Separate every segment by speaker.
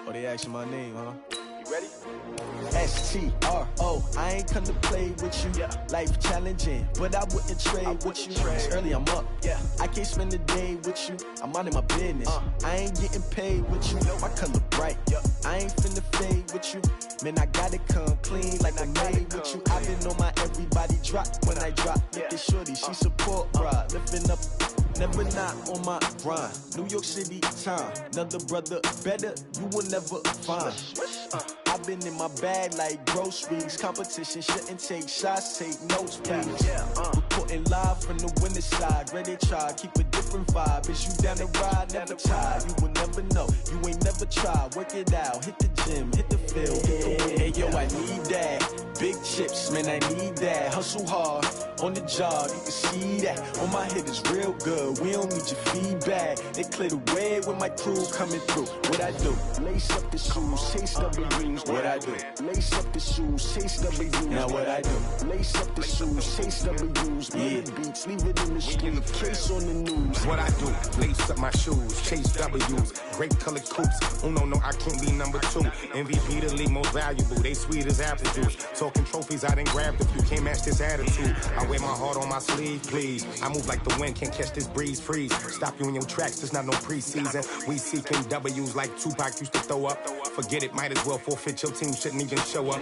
Speaker 1: Oh, they asking my name, huh?
Speaker 2: You ready?
Speaker 1: S-T-R-O, I ain't come to play with you.
Speaker 2: Yeah.
Speaker 1: Life challenging, but I wouldn't trade with you. It's early, I'm up.
Speaker 2: Yeah.
Speaker 1: I can't spend the day with you. I'm minding my business. I ain't getting paid with you. My color bright.
Speaker 2: Yeah.
Speaker 1: I ain't finna fade with you. Man, I gotta come clean like I'm made with you. I've been on my everybody drop when I drop. Look at shorty, she support ride. Lifting up, never not on my grind. New York City time. Another brother better, you will never find. I've been in my bag like groceries. Competition shouldn't take shots, take notes, please. Reporting live from the winning side. Ready to try, keep a different vibe. Is you down the ride, never tired. You will never know, you ain't never tried. Work it out, hit the gym, hit the field, hit the win. Hey yo, I need that. Big chips, man, I need that. Hustle hard, on the job, you can see that. On my head is real good, we don't need your feedback. They clear the way with my crew coming through. What I do? Lace up the shoes, chase W's. What I do? Lace up the shoes, chase W's. Now what I do? Lace up the shoes, chase W's. Yeah. Beats, leave it in the street, case on the news.
Speaker 3: What I do? Lace up my shoes, chase W's. Great colored coops. Oh no, I can't be number 2. MVP the league most valuable. They sweet as apple juice. Talking trophies, I didn't grab the few. Can't match this attitude. I wear my heart on my sleeve, please. I move like the wind, can't catch this breeze, freeze. Stop you in your tracks, there's not no preseason. We seeking W's like Tupac used to throw up. Forget it, might as well forfeit. Your team shouldn't even show up.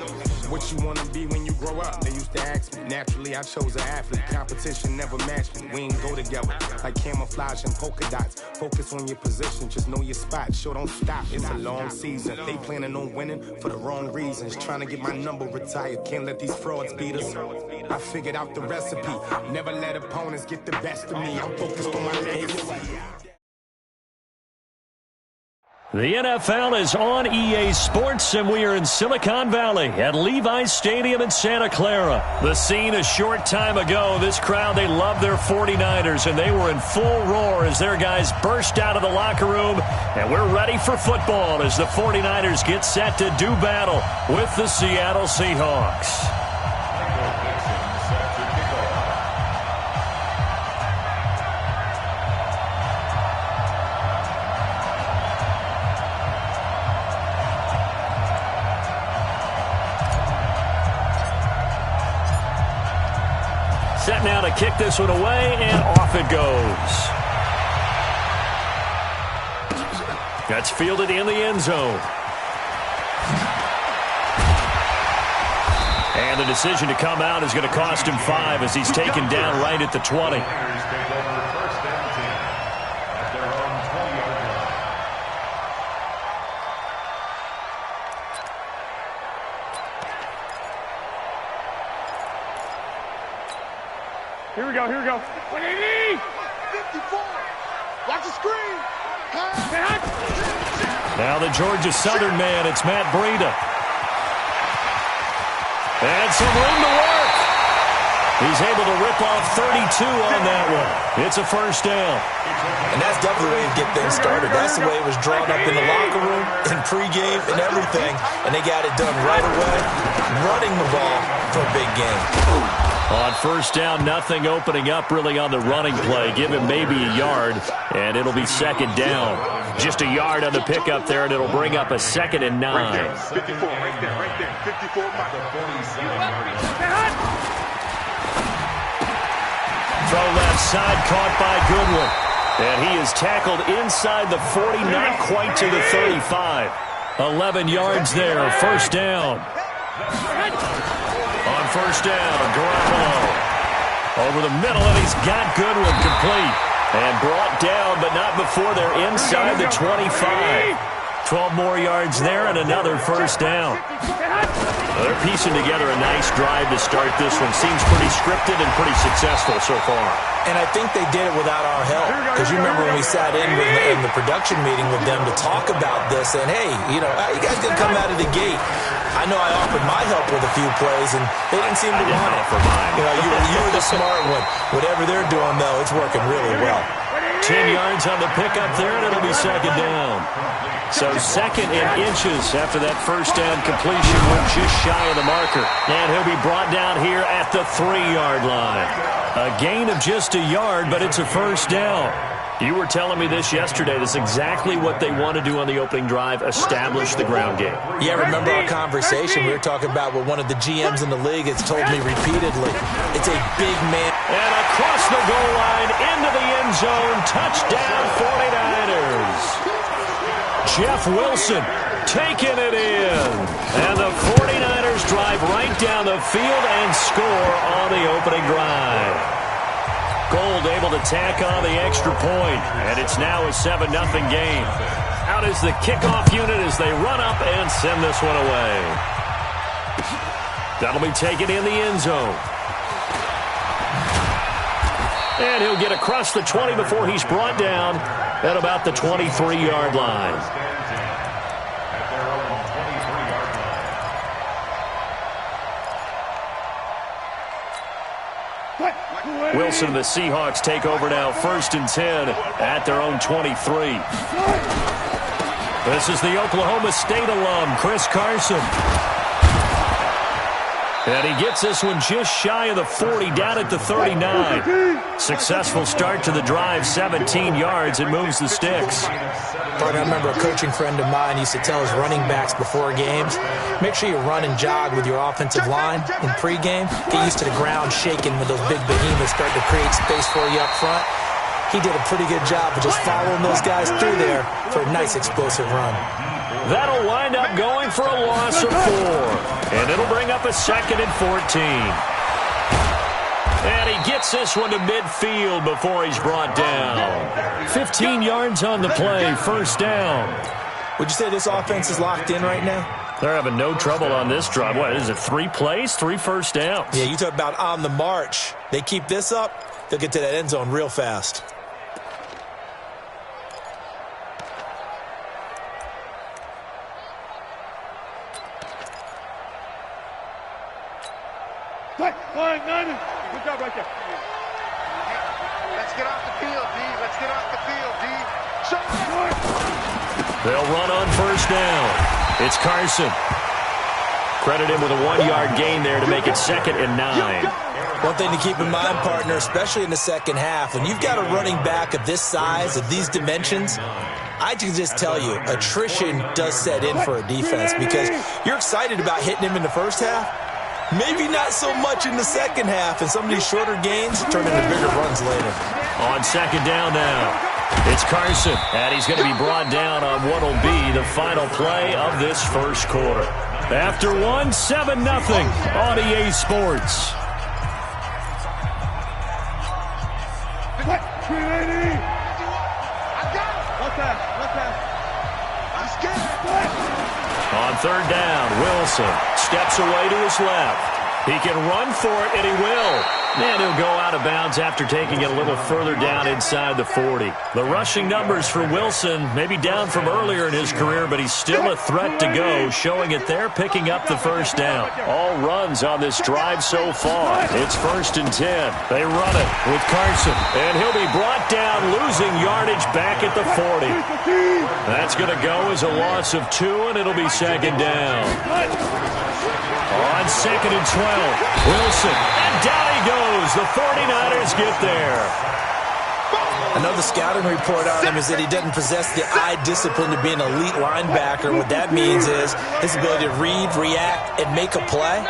Speaker 3: What you wanna be when you grow up? They used to ask me. Naturally, I chose an athlete. Competition never matched me. We ain't go together like camouflage and polka dots. Focus on your position, just know your spot. Sure, don't stop. It's a long season. They planning on winning for the wrong reasons. Trying to get my number retired. Can't let these frauds beat us. I figured out the recipe. Never let opponents get the best of me. I'm focused on my legacy.
Speaker 4: The NFL is on EA Sports, and we are in Silicon Valley at Levi's Stadium in Santa Clara. The scene a short time ago, this crowd, they love their 49ers, and they were in full roar as their guys burst out of the locker room. And we're ready for football as the 49ers get set to do battle with the Seattle Seahawks. Set now to kick this one away, and off it goes. That's fielded in the end zone. And the decision to come out is going to cost him 5 as he's taken down right at the 20.
Speaker 5: Here we go. 180!
Speaker 2: 54! Watch the screen!
Speaker 4: Now the Georgia Southern man, it's Matt Breida. And some room to work. He's able to rip off 32 on that one. It's a first down.
Speaker 6: And that's definitely the way to get things started. That's the way it was drawn up in the locker room, in pregame, and everything. And they got it done right away, running the ball for a big game.
Speaker 4: On first down, nothing opening up really on the running play. Give him maybe a yard, and it'll be second down. Just a yard on the pickup there, and it'll bring up a 2nd and 9.
Speaker 5: Right there, 54, right there. 54.
Speaker 4: Throw left side, caught by Goodwin. And he is tackled inside the 40, not quite to the 35. 11 yards there, first down. On first down, Garoppolo over the middle, and he's got Goodwin complete. And brought down, but not before they're inside the 25. 12 more yards there and another first down. They're piecing together a nice drive to start this one. Seems pretty scripted and pretty successful so far.
Speaker 6: And I think they did it without our help. Because you remember when we sat in the production meeting with them to talk about this, and hey, you know, how you guys going to come out of the gate? I know I offered my help with a few plays, and they didn't seem to want it. You know, you were the smart one. Whatever they're doing, though, it's working really well.
Speaker 4: 10 yards on the pickup there, and it'll be second down. So 2nd and inches after that first down completion. We're just shy of the marker. And he'll be brought down here at the 3-yard line. A gain of just a yard, but it's a first down. You were telling me this yesterday. This is exactly what they want to do on the opening drive, establish the ground game.
Speaker 6: Yeah, remember our conversation? We were talking about what one of the GMs in the league has told me repeatedly. It's a big man.
Speaker 4: And across the goal line, into the end zone, touchdown 49ers. Jeff Wilson taking it in. And the 49ers drive right down the field and score on the opening drive. Gold able to tack on the extra point, and it's now a 7-0 game. Out is the kickoff unit as they run up and send this one away. That'll be taken in the end zone. And he'll get across the 20 before he's brought down at about the 23-yard line. Wilson and the Seahawks take over now, 1st and 10 at their own 23. This is the Oklahoma State alum, Chris Carson. And he gets this one just shy of the 40, down at the 39. Successful start to the drive, 17 yards, and moves the sticks.
Speaker 6: I remember a coaching friend of mine used to tell his running backs before games, make sure you run and jog with your offensive line in pregame. Get used to the ground shaking when those big behemoths start to create space for you up front. He did a pretty good job of just following those guys through there for a nice explosive run.
Speaker 4: That'll wind up going for a loss of 4. And it'll bring up a 2nd and 14. And he gets this one to midfield before he's brought down. 15 yards on the play, 1st down.
Speaker 6: Would you say this offense is locked in right now?
Speaker 4: They're having no trouble on this drive. What is it, 3 plays, 3 first downs?
Speaker 6: Yeah, you talk about on the march. They keep this up, they'll get to that end zone real fast.
Speaker 2: Good job right there. Let's get off the field, D. Let's get off the field, D.
Speaker 4: They'll run on 1st down. It's Carson. Credit him with a 1-yard gain there to make it 2nd and 9.
Speaker 6: One thing to keep in mind, partner, especially in the second half, when you've got a running back of this size, of these dimensions, I can just tell you, attrition does set in for a defense because you're excited about hitting him in the first half. Maybe not so much in the second half, and some of these shorter gains turn into bigger runs later.
Speaker 4: On 2nd down now, it's Carson, and he's going to be brought down on what will be the final play of this first quarter. After 1, 7-0 on EA Sports. On 3rd down, Wilson steps away to his left. He can run for it, and he will. And he'll go out of bounds after taking it a little further down inside the 40. The rushing numbers for Wilson maybe down from earlier in his career, but he's still a threat to go, showing it there, picking up the 1st down. All runs on this drive so far. It's 1st and 10. They run it with Carson, and he'll be brought down, losing yardage back at the 40. That's going to go as a loss of 2, and it'll be 2nd down. On 2nd and 12, Wilson, and down he goes. The 49ers get there.
Speaker 6: I know the scouting report on him is that he doesn't possess the eye discipline to be an elite linebacker. What that means is his ability to read, react, and make a play.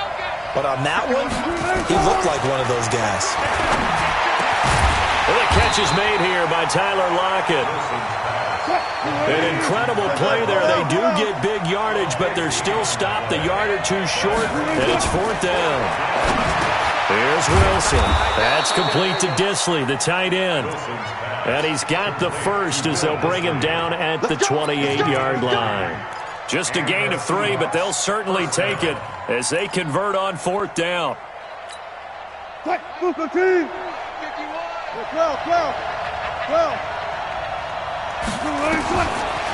Speaker 6: But on that one, he looked like one of those guys.
Speaker 4: Well, the catch is made here by Tyler Lockett. An incredible play there. They do get big yardage, but they're still stopped a yard or 2 short, and it's 4th down. Here's Wilson. That's complete to Disley, the tight end. And he's got the 1st as they'll bring him down at the 28-yard line. Just a gain of 3, but they'll certainly take it as they convert on 4th down.
Speaker 2: 12.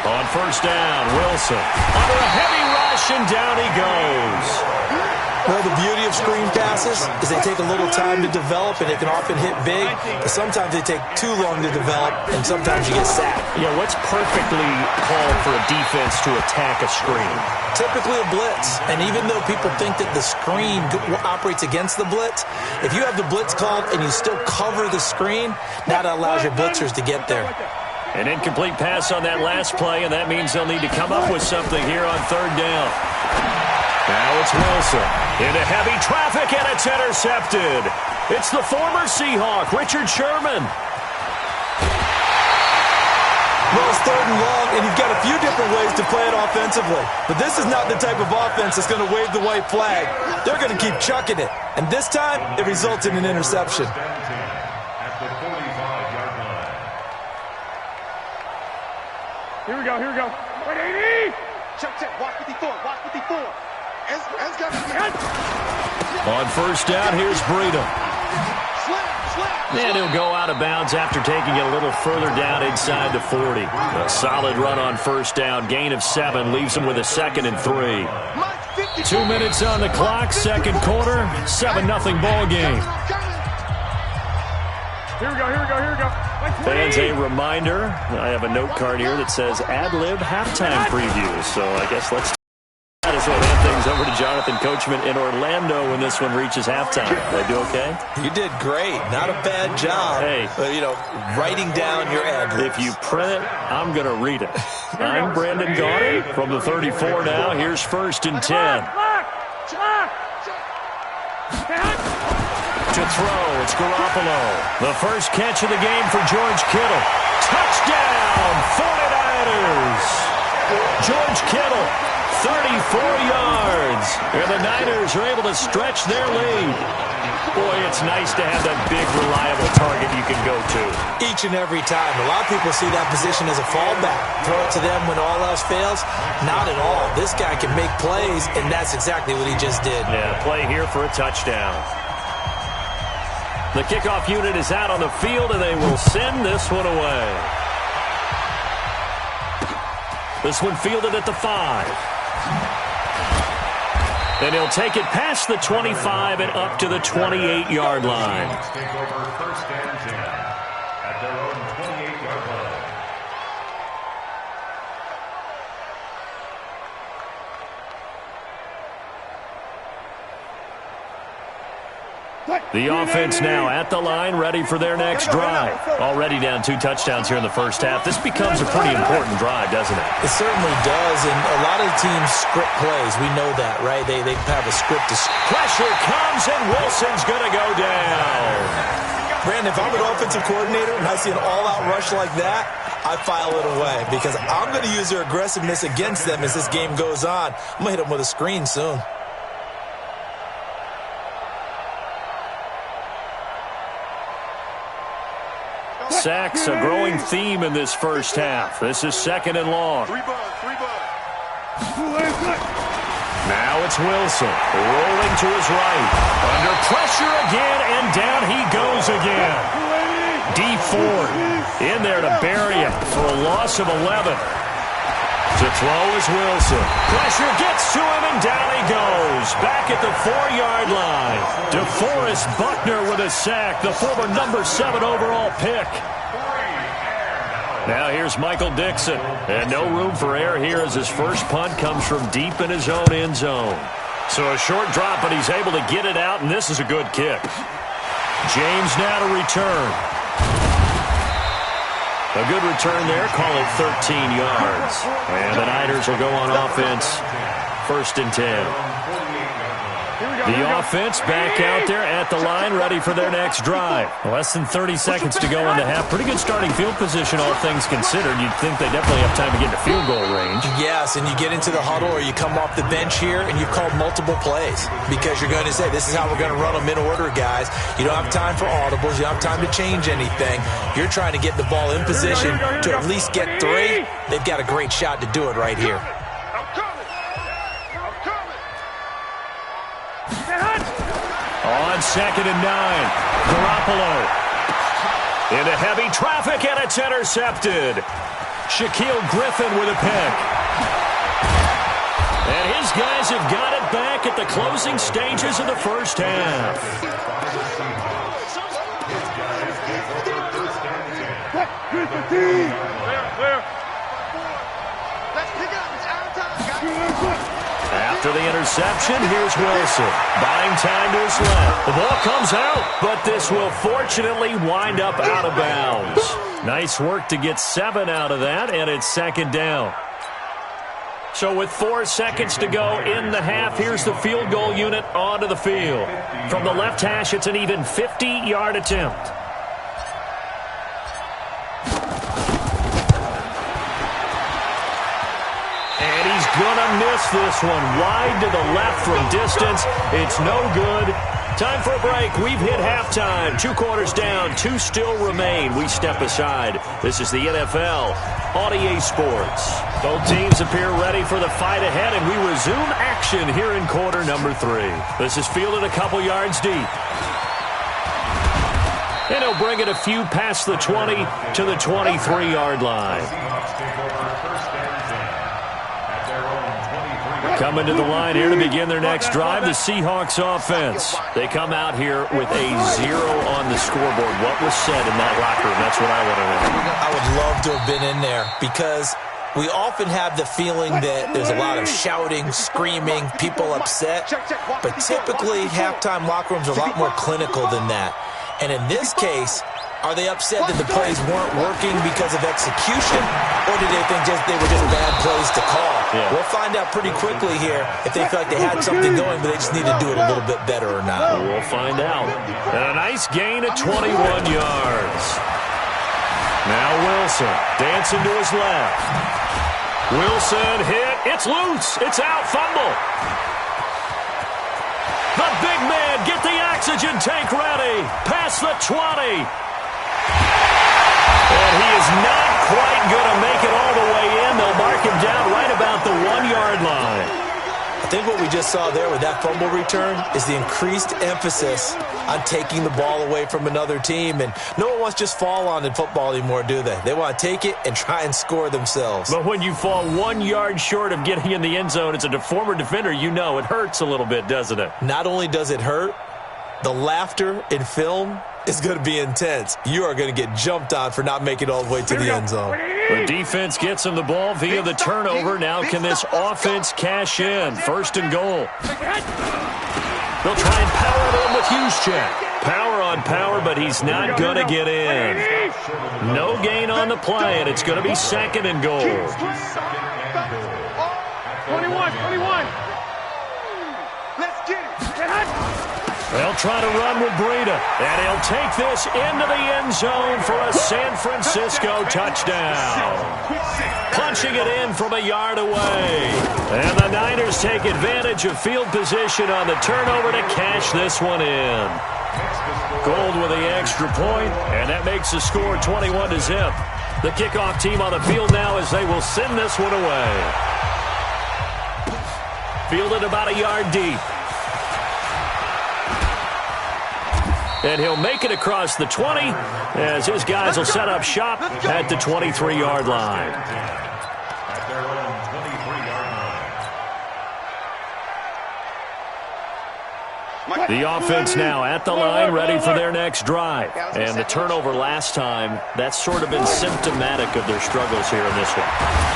Speaker 4: On first down, Wilson under a heavy rush, and down he goes.
Speaker 6: Well, the beauty of screen passes is they take a little time to develop, and they can often hit big, but sometimes they take too long to develop, and sometimes you get sacked.
Speaker 4: Yeah, what's perfectly called for a defense to attack a screen?
Speaker 6: Typically a blitz, and even though people think that the screen operates against the blitz, if you have the blitz called and you still cover the screen, that allows your blitzers to get there.
Speaker 4: An incomplete pass on that last play, and that means they'll need to come up with something here on third down. Now it's Wilson into heavy traffic, and it's intercepted. It's the former Seahawk, Richard Sherman.
Speaker 6: Well, it's third and long, and you've got a few different ways to play it offensively. But this is not the type of offense that's going to wave the white flag. They're going to keep chucking it. And this time, it results in an interception.
Speaker 5: Here we go, here we go. 180!
Speaker 2: Check, watch 54, watch 54.
Speaker 4: On first down, here's Breida. And he'll go out of bounds after taking it a little further down inside the 40. A solid run on first down. Gain of 7 leaves him with a 2nd and 3. 2 minutes on the clock, second quarter, 7-0 ball game.
Speaker 5: Here we go, here we go, here we go.
Speaker 4: Fans, a reminder, I have a note card here that says ad-lib halftime preview. So I guess let's we'll hand things over to Jonathan Coachman in Orlando when this one reaches halftime. They do okay?
Speaker 6: You did great. Not a bad job.
Speaker 4: Hey.
Speaker 6: Writing down your ad-libs.
Speaker 4: If you print it, I'm going to read it. I'm Brandon Gaudin from the 34 now. Here's 1st and 10. To throw, it's Garoppolo. The first catch of the game for George Kittle. Touchdown, 49ers. George Kittle, 34 yards. And the Niners are able to stretch their lead. Boy, it's nice to have that big, reliable target you can go to.
Speaker 6: Each and every time. A lot of people see that position as a fallback. Throw it to them when all else fails. Not at all. This guy can make plays, and that's exactly what he just did.
Speaker 4: Yeah, play here for a touchdown. The kickoff unit is out on the field, and they will send this one away. This one fielded at the 5. And he'll take it past the 25 and up to the 28-yard line.
Speaker 7: Take over 1st and 10 at their own 28-yard line.
Speaker 4: The offense now at the line, ready for their next drive. Already down 2 touchdowns here in the first half. This becomes a pretty important drive, doesn't it?
Speaker 6: It certainly does, and a lot of teams script plays. We know that, right? They have a script.
Speaker 4: Pressure comes, and Wilson's going to go down.
Speaker 6: Brandon, if I'm an offensive coordinator and I see an all-out rush like that, I file it away because I'm going to use their aggressiveness against them as this game goes on. I'm going to hit them with a screen soon.
Speaker 4: Sacks, a growing theme in this first half. This is 2nd and long.
Speaker 2: 3 bugs.
Speaker 4: Now it's Wilson, rolling to his right. Under pressure again, and down he goes again. D Ford in there to bury him for a loss of 11. To throw is Wilson. Pressure gets to him, and down he goes. Back at the 4-yard line. DeForest Buckner with a sack, the former number 7 overall pick. Now here's Michael Dixon. And no room for error here as his first punt comes from deep in his own end zone. So a short drop, but he's able to get it out, and this is a good kick. James now to return. A good return there, call it 13 yards. And the Niners will go on offense, 1st and 10. The offense back out there at the line, ready for their next drive. Less than 30 seconds to go in the half. Pretty good starting field position, all things considered. You'd think they definitely have time to get to field goal range.
Speaker 6: Yes, and you get into the huddle or you come off the bench here and you've called multiple plays because you're going to say, this is how we're going to run them in order, guys. You don't have time for audibles. You don't have time to change anything. You're trying to get the ball in position to at least get 3. They've got a great shot to do it right here.
Speaker 4: On 2nd and 9, Garoppolo into heavy traffic, and it's intercepted. Shaquille Griffin with a pick. And his guys have got it back at the closing stages of the first half. After the interception, here's Wilson. Buying time to his left. The ball comes out, but this will fortunately wind up out of bounds. Nice work to get 7 out of that, and it's second down. So with 4 seconds to go in the half, here's the field goal unit onto the field. From the left hash, it's an even 50-yard attempt. And he's gonna miss this one. Wide to the left from distance. It's no good. Time for a break. We've hit halftime. 2 quarters down. 2 still remain. We step aside. This is the NFL on EA Sports. Both teams appear ready for the fight ahead, and we resume action here in quarter number 3. This is fielded a couple yards deep. And he'll bring it a few past the 20 to the 23-yard line. Coming to the line here to begin their next drive, the Seahawks offense. They come out here with a 0 on the scoreboard. What was said in that locker room? That's what I want to know.
Speaker 6: I would love to have been in there because we often have the feeling that there's a lot of shouting, screaming, people upset. But typically, halftime locker rooms are a lot more clinical than that. And in this case, are they upset that the plays weren't working because of execution, or did they think they were just bad plays to call? Yeah. We'll find out pretty quickly here if they feel like they had something going, but they just need to do it a little bit better or not.
Speaker 4: We'll find out. And a nice gain at 21 yards. Now Wilson dancing to his left. Wilson hit. It's loose. It's out. Fumble. The big man, get the oxygen tank ready. Past the 20. And he is not quite going to make it all the way in. They'll mark him down right about the 1-yard line.
Speaker 6: I think what we just saw there with that fumble return is the increased emphasis on taking the ball away from another team. And no one wants to just fall on in football anymore, do they? They want to take it and try and score themselves.
Speaker 4: But when you fall 1 yard short of getting in the end zone as a former defender, you know it hurts a little bit, doesn't it?
Speaker 6: Not only does it hurt, the laughter in film is going to be intense. You are going to get jumped on for not making it all the way to the end zone.
Speaker 4: The defense gets him the ball via the turnover. Now can this offense cash in? First and goal. They'll try and power it in with Juszczyk. Power on power, but he's not going to get in. No gain on the play, and it's going to be second and goal.
Speaker 5: 21. Let's get it.
Speaker 4: They'll try to run with Breida, and he'll take this into the end zone for a San Francisco touchdown. Punching it in from a yard away. And the Niners take advantage of field position on the turnover to cash this one in. Gold with the extra point, and that makes the score 21-0. The kickoff team on the field now as they will send this one away. Fielded about a yard deep. And he'll make it across the 20 as his guys will set up shop at the 23-yard line.
Speaker 7: At their own 23-yard line.
Speaker 4: The offense now at the line, ready for their next drive. And the turnover last time, that's sort of been symptomatic of their struggles here in this one.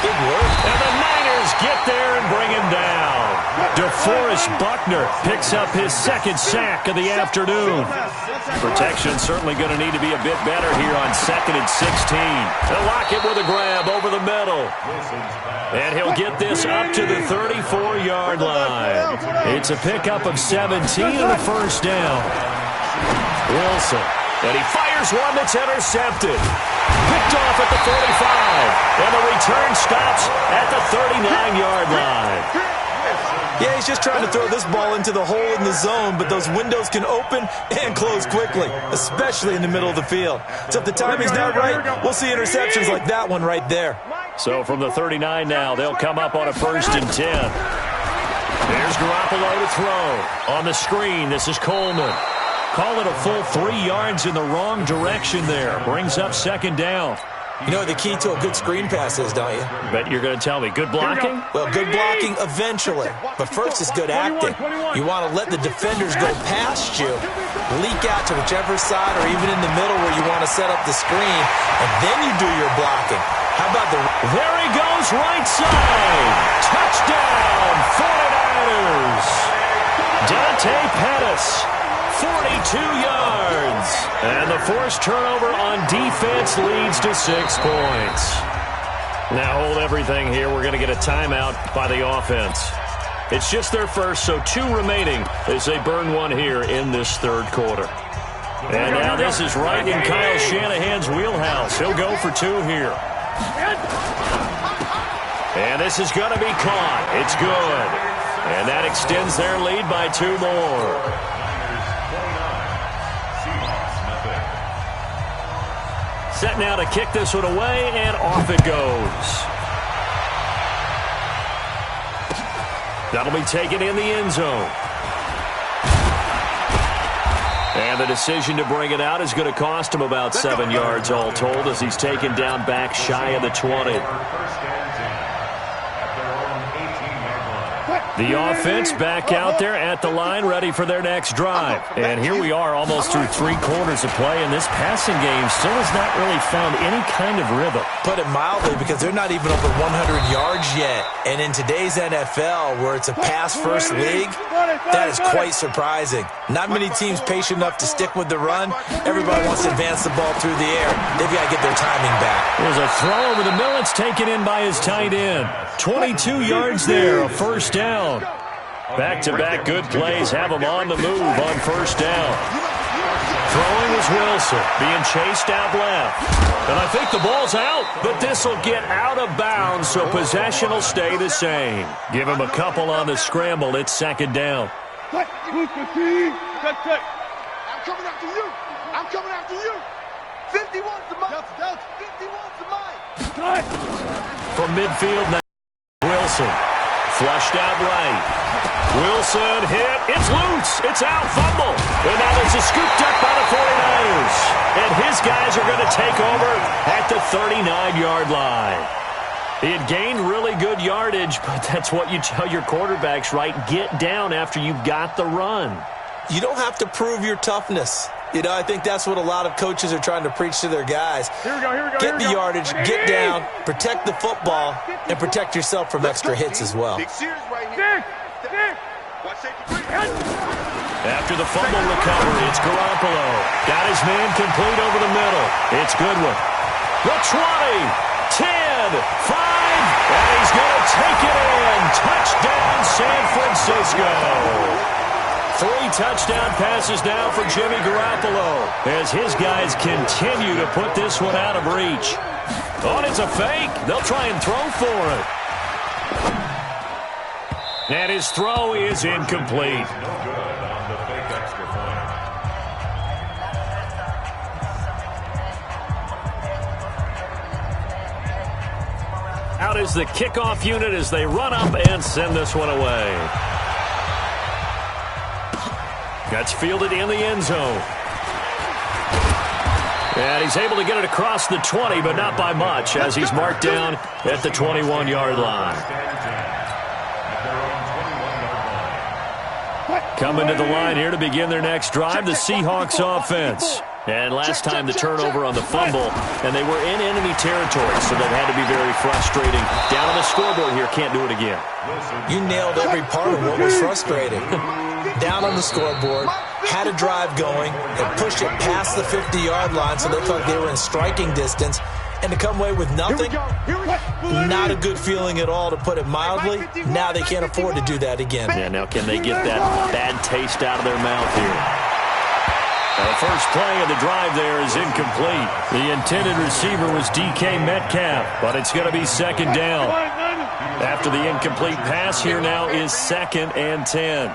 Speaker 6: Big work.
Speaker 4: And the Niners get there and bring him down. DeForest Buckner picks up his second sack of the afternoon. Protection certainly going to need to be a bit better here on 2nd and 16. They'll lock it with a grab over the middle. And he'll get this up to the 34-yard line. It's a pickup of 17 and a first down. Wilson. And he fires one that's intercepted. Picked off at the 45. And the return stops at the 39-yard line.
Speaker 6: Yeah, he's just trying to throw this ball into the hole in the zone, but those windows can open and close quickly, especially in the middle of the field. So if the timing's not right, we'll see interceptions like that one right there.
Speaker 4: So from the 39 now, they'll come up on a 1st and 10. There's Garoppolo to throw. On the screen, this is Coleman. Call it a full 3 yards in the wrong direction there. Brings up second down.
Speaker 6: You know what the key to a good screen pass is, don't you?
Speaker 4: Bet you're going to tell me. Good blocking?
Speaker 6: Well, good blocking eventually. But first is good acting. You want to let the defenders go past you, leak out to whichever side or even in the middle where you want to set up the screen, and then you do your blocking. How about the...
Speaker 4: There he goes, right side. Touchdown, 49ers. Dante Pettis, 42 yards. And the forced turnover on defense leads to 6 points. Now hold everything here. We're going to get a timeout by the offense. It's just their first, so 2 remaining as they burn one here in this third quarter. And now this is right in Kyle Shanahan's wheelhouse. He'll go for 2 here. And this is going to be caught. It's good. And that extends their lead by 2 more. Set now to kick this one away, and off it goes. That'll be taken in the end zone. And the decision to bring it out is going to cost him about 7 yards all told as he's taken down back shy of the 20. The offense back out there at the line, ready for their next drive. And here we are almost through 3 quarters of play, and this passing game still has not really found any kind of rhythm.
Speaker 6: Put it mildly, because they're not even over 100 yards yet. And in today's NFL, where it's a pass-first league, that is quite surprising. Not many teams patient enough to stick with the run. Everybody wants to advance the ball through the air. They've got to get their timing back.
Speaker 4: There's a throw over the middle. It's taken in by his tight end. 22 yards there, a first down. Back-to-back good plays have him on the move on first down. Throwing was Wilson, being chased out left. And I think the ball's out, but this will get out of bounds, so possession will stay the same. Give him a couple on the scramble. It's second down.
Speaker 2: I'm coming after you. I'm coming after you. 51's the mark. 51's the mark.
Speaker 4: From midfield now, Wilson. Flushed out right. Wilson hit. It's loose. It's out. Fumble. And now there's a scooped up by the 49ers. And his guys are going to take over at the 39-yard line. He had gained really good yardage, but that's what you tell your quarterbacks, right? Get down after you've got the run.
Speaker 6: You don't have to prove your toughness. You know, I think that's what a lot of coaches are trying to preach to their guys. Get the yardage, get down, protect the football, and protect yourself from extra hits as well.
Speaker 4: After the fumble recovery, it's Garoppolo. Got his man complete over the middle. It's Goodwin. The 20, 10, 5, and he's going to take it in. Touchdown, San Francisco. 3 touchdown passes now for Jimmy Garoppolo as his guys continue to put this one out of reach. Oh, it's a fake. They'll try and throw for it. And his throw is incomplete. Out is the kickoff unit as they run up and send this one away. That's fielded in the end zone. And he's able to get it across the 20, but not by much, as he's marked down at the 21-yard line. Coming to the line here to begin their next drive, the Seahawks offense. And last time the turnover on the fumble, and they were in enemy territory, so that had to be very frustrating. Down on the scoreboard here, can't do it again.
Speaker 6: You nailed every part of what was frustrating. Down on the scoreboard, had a drive going, and pushed it past the 50-yard line so they thought they were in striking distance, and to come away with nothing, not a good feeling at all, to put it mildly. Now they can't afford to do that again.
Speaker 4: Yeah, now can they get that bad taste out of their mouth here? Now the first play of the drive there is incomplete. The intended receiver was DK Metcalf, but it's going to be second down. After the incomplete pass, here now is 2nd and 10.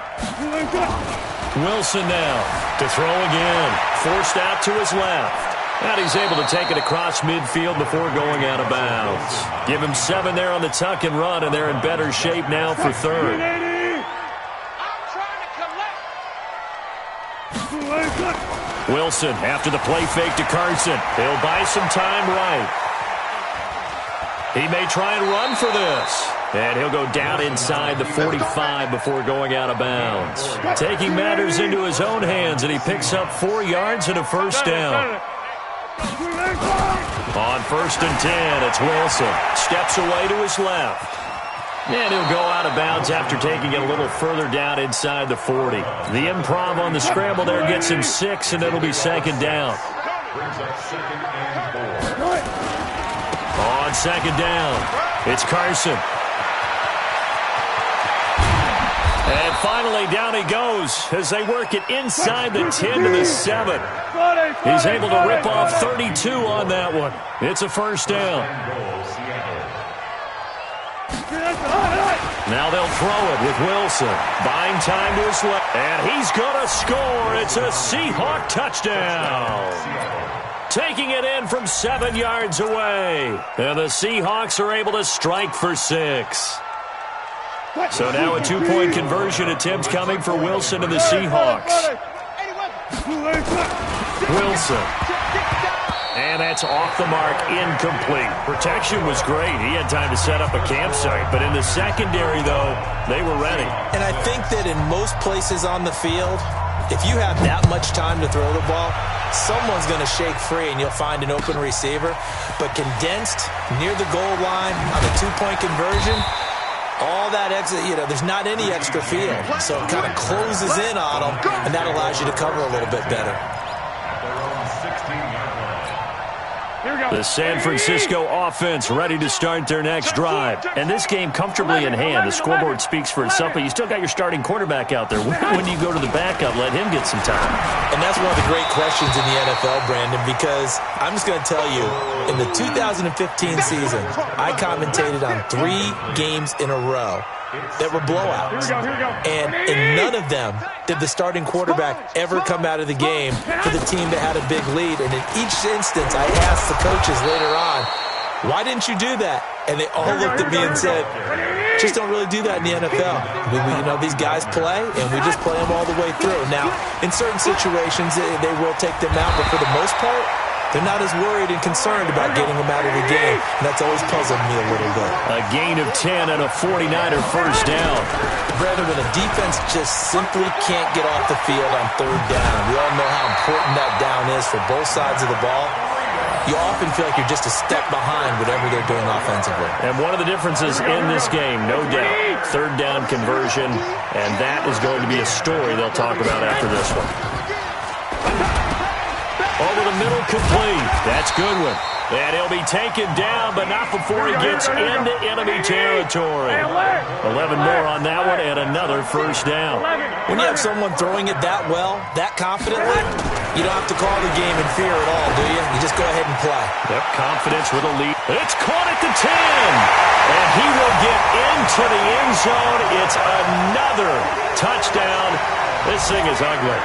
Speaker 4: Wilson now to throw again. Forced out to his left. And he's able to take it across midfield before going out of bounds. Give him 7 there on the tuck and run, and they're in better shape now for 3rd. Wilson after the play fake to Carson. He'll buy some time right. He may try and run for this. And he'll go down inside the 45 before going out of bounds. Taking matters into his own hands, and he picks up 4 yards and a first down. On 1st and 10, it's Wilson. Steps away to his left. And he'll go out of bounds after taking it a little further down inside the 40. The improv on the scramble there gets him 6, and it'll be 2nd down. On 2nd down, it's Carson. And finally, down he goes as they work it inside the 10 to the 7. He's able to rip off 32 on that one. It's a first down. Now they'll throw it with Wilson. Buying time to his left. And he's going to score. It's a Seahawk touchdown. Taking it in from 7 yards away. And the Seahawks are able to strike for 6. So now a 2-point conversion attempt coming for Wilson and the Seahawks. Wilson. And that's off the mark, incomplete. Protection was great. He had time to set up a campsite. But in the secondary, though, they were ready.
Speaker 6: And I think that in most places on the field, if you have that much time to throw the ball, someone's going to shake free and you'll find an open receiver. But condensed near the goal line on a 2-point conversion, all that exit, there's not any extra field. So it kind of closes in on them, and that allows you to cover a little bit better.
Speaker 4: The San Francisco offense ready to start their next drive. And this game comfortably in hand. The scoreboard speaks for itself, but you still got your starting quarterback out there. When do you go to the backup, let him get some time?
Speaker 6: And that's one of the great questions in the NFL, Brandon, because I'm just going to tell you, in the 2015 season, I commentated on 3 games in a row that were blowouts. And in none of them did the starting quarterback ever come out of the game for the team that had a big lead. And in each instance, I asked the coaches later on, why didn't you do that? And they all looked at me and said, just don't really do that in the NFL. These guys play, and we just play them all the way through. Now, in certain situations, they will take them out, but for the most part, they're not as worried and concerned about getting them out of the game. And that's always puzzled me a little bit.
Speaker 4: A gain of 10 and a 49er first down.
Speaker 6: Brandon, when a defense just simply can't get off the field on 3rd down, we all know how important that down is for both sides of the ball. You often feel like you're just a step behind whatever they're doing offensively.
Speaker 4: And one of the differences in this game, no doubt, 3rd down conversion, and that is going to be a story they'll talk about after this one. Over the middle, complete. That's Goodwin. And he'll be taken down, but not before he gets into enemy territory. 11 more on that one, and another first down.
Speaker 6: When you have someone throwing it that well, that confidently, you don't have to call the game in fear at all, do you? You just go ahead and play.
Speaker 4: Yep, confidence with a lead. It's caught at the 10. And he will get into the end zone. It's another touchdown. This thing is ugly.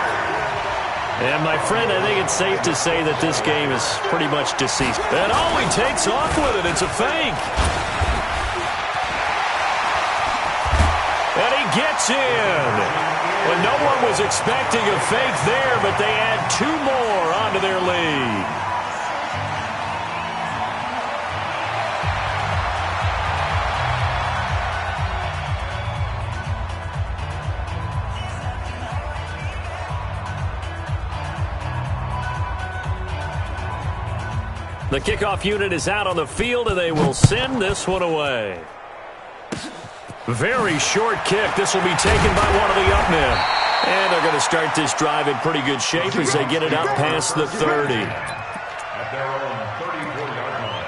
Speaker 4: And, my friend, I think it's safe to say that this game is pretty much deceased. And, he takes off with it. It's a fake. And he gets in. Well, no one was expecting a fake there, but they add 2 more onto their lead. The kickoff unit is out on the field, and they will send this one away. Very short kick. This will be taken by one of the up men. And they're going to start this drive in pretty good shape as they get it up past the 30.
Speaker 7: At their own 34-yard line.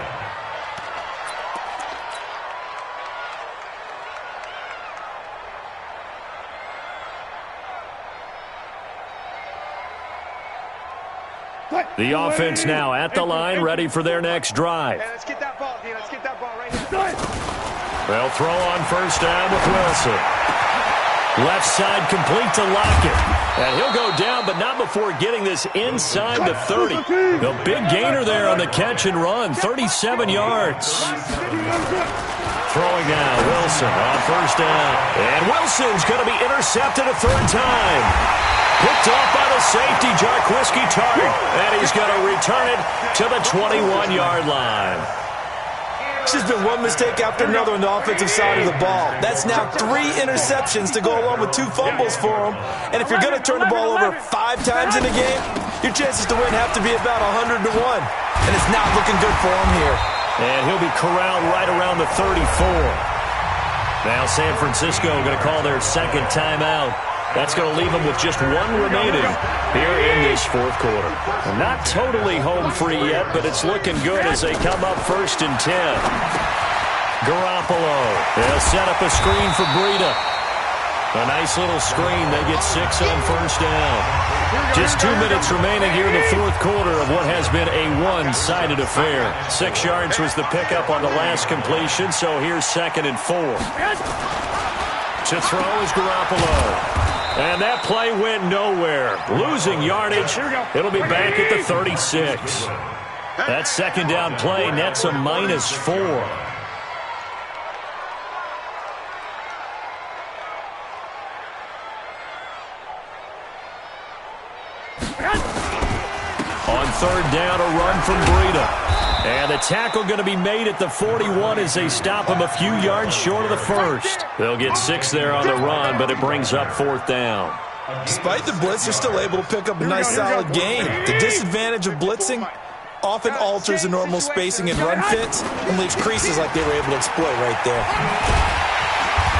Speaker 4: The offense now at the line, ready for their next drive.
Speaker 2: Let's get that ball, D. Let's get that ball right now.
Speaker 4: They'll throw on first down with Wilson. Left side complete to Lockett. And he'll go down, but not before getting this inside the 30. The big gainer there on the catch and run, 37 yards. Throwing now, Wilson on first down. And Wilson's going to be intercepted a 3rd time. Picked off by the safety, Jarquiski Tartt. And he's going to return it to the 21-yard line.
Speaker 6: It's just been one mistake after another on the offensive side of the ball. That's now 3 interceptions to go along with 2 fumbles for him. And if you're going to turn the ball over 5 times in a game, your chances to win have to be about 100 to 1. And it's not looking good for him here.
Speaker 4: And he'll be corralled right around the 34. Now San Francisco going to call their second timeout. That's going to leave them with just 1 remaining here in this fourth quarter. Not totally home free yet, but it's looking good as they come up 1st and 10. Garoppolo. They'll set up a screen for Breida. A nice little screen. They get 6 on 1st down. Just 2 minutes remaining here in the fourth quarter of what has been a one-sided affair. 6 yards was the pickup on the last completion, so here's 2nd and 4. To throw is Garoppolo. And that play went nowhere. Losing yardage. It'll be back at the 36. That 2nd down play nets a -4. On 3rd down, a run from Breida. And the tackle going to be made at the 41 as they stop him a few yards short of the 1st. They'll get 6 there on the run, but it brings up 4th down.
Speaker 6: Despite the blitz, they're still able to pick up a nice solid gain. The disadvantage of blitzing often alters the normal spacing and run fits and leaves creases like they were able to exploit right there.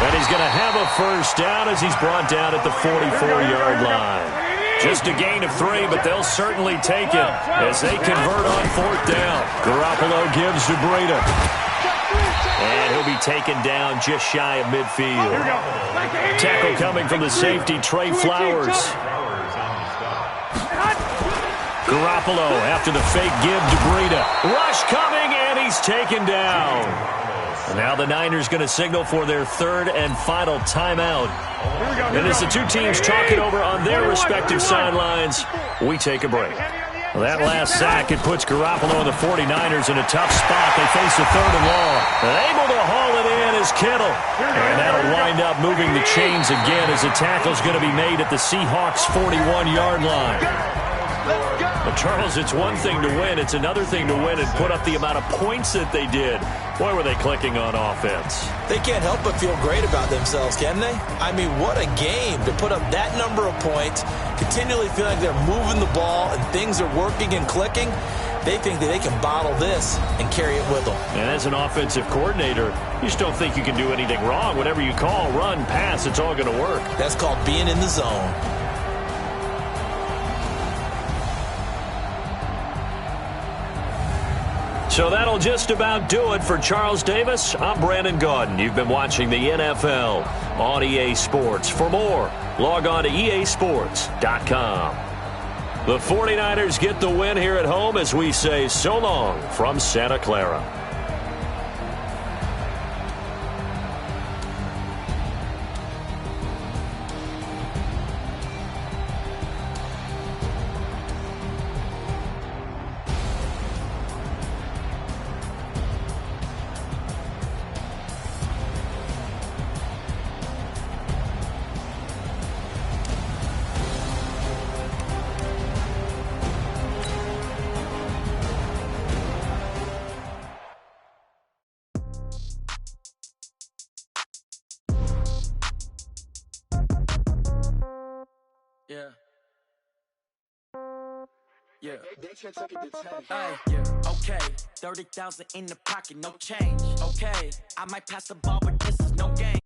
Speaker 4: And he's going to have a 1st down as he's brought down at the 44-yard line. Just a gain of 3, but they'll certainly take it as they convert on 4th down. Garoppolo gives to Breida. And he'll be taken down just shy of midfield. Tackle coming from the safety, Trey Flowers. Garoppolo after the fake give to Breida. Rush coming, and he's taken down. Now the Niners going to signal for their 3rd and final timeout. And as the 2 teams talk it over on their respective sidelines, we take a break. Well, that last sack, it puts Garoppolo and the 49ers in a tough spot. They face a 3rd and long. And able to haul it in is Kittle. And that'll wind up moving the chains again as the tackle's going to be made at the Seahawks' 41-yard line. But, Charles, it's one thing to win. It's another thing to win and put up the amount of points that they did. Boy, were they clicking on offense.
Speaker 6: They can't help but feel great about themselves, can they? I mean, what a game to put up that number of points, continually feel like they're moving the ball and things are working and clicking. They think that they can bottle this and carry it with them.
Speaker 4: And as an offensive coordinator, you just don't think you can do anything wrong. Whatever you call, run, pass, it's all going to work.
Speaker 6: That's called being in the zone.
Speaker 4: So that'll just about do it for Charles Davis. I'm Brandon Gaudin. You've been watching the NFL on EA Sports. For more, log on to easports.com. The 49ers get the win here at home as we say so long from Santa Clara.
Speaker 8: Okay, 30,000 in the pocket, no change. Okay, I might pass the ball, but this is no game.